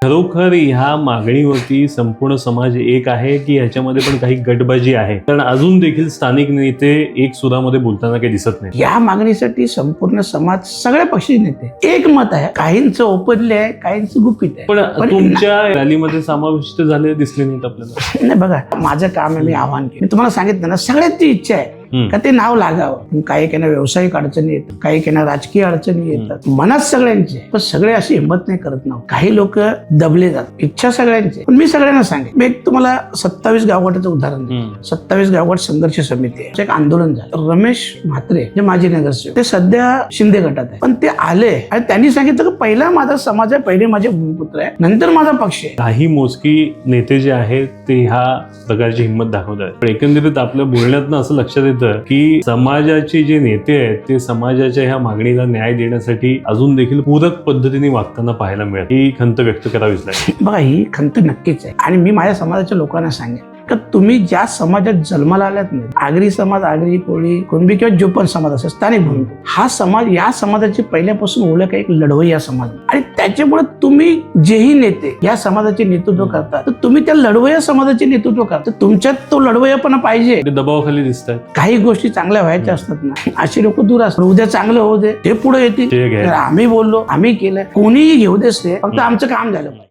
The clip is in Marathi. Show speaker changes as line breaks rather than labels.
खरोखर ह्या मागणीवरती संपूर्ण समाज एक आहे की ह्याच्यामध्ये पण काही गटबाजी आहे? कारण अजून देखील स्थानिक नेते एक सुरामध्ये बोलताना काही दिसत नाही.
या मागणीसाठी संपूर्ण समाज, सगळ्या पक्षी नेते एक मत आहे. काहींचं ओपनली आहे, काहींचं गुपित आहे.
पण तुमच्या रॅलीमध्ये समाविष्ट झाले दिसले नाहीत आपल्याला.
नाही बघा, माझं काम आहे, मी आव्हान केलं. मी तुम्हाला सांगितलं ना, सगळ्यांची इच्छा आहे का ते नाव लागावं. काही काहींना व्यावसायिक अडचणी येतात, काही काहींना राजकीय अडचणी येतात. मनात सगळ्यांची आहे, पण सगळे अशी हिंमत नाही करत ना. काही लोक दबले जातात. इच्छा सगळ्यांची, पण मी सगळ्यांना सांगेन. मी एक तुम्हाला 27 गावगटाचं उदाहरण देतो. 27 गावगट संघर्ष समिती आहे, एक आंदोलन झालं. रमेश म्हात्रे जे माजी नगरसेवक, ते सध्या शिंदे गटात आहे, पण ते आले आणि त्यांनी सांगितलं की पहिला माझा समाज आहे, पहिले माझे भूमिपुत्र आहे, नंतर माझा पक्ष आहे.
काही मोजकी नेते जे आहेत ते ह्या प्रकारची हिंमत दाखवतात. पण एकंदरीत आपल्या बोलण्यातनं असं लक्षात येतं की समाजाचे जे नेते आहेत ते समाजाच्या ह्या मागणीला न्याय देण्यासाठी अजून देखील पूरक पद्धतीने वागताना पाहायला मिळत. ही खंत व्यक्त करावीच लागेल.
बघा, ही खंत नक्कीच आहे. आणि मी माझ्या समाजाच्या लोकांना सांगेन का तुम्ही ज्या समाजात जन्माला आल्यात ना, आगरी समाज, आगरी, कोळी, कुणबी किंवा जो पण समाज असेल, स्थानिक भूमी, हा समाज, या समाजाची पहिल्यापासून ओळख आहे एक लढवय्या समाज. आणि त्याच्यामुळे तुम्ही जेही नेते या समाजाचे नेतृत्व करता, तर तुम्ही त्या लढवय्या समाजाचे नेतृत्व करता. तुमच्यात तो लढवय्यापणा पाहिजे.
ते दबावाखाली दिसतात.
काही गोष्टी चांगल्या व्हायच्या असतात ना, अशी लोक दूर असतात. उद्या चांगलं होऊ दे, ते पुढे येतील. आम्ही बोललो, आम्ही केलं, कोणीही घेऊ देस, ते फक्त आमचं काम झालं.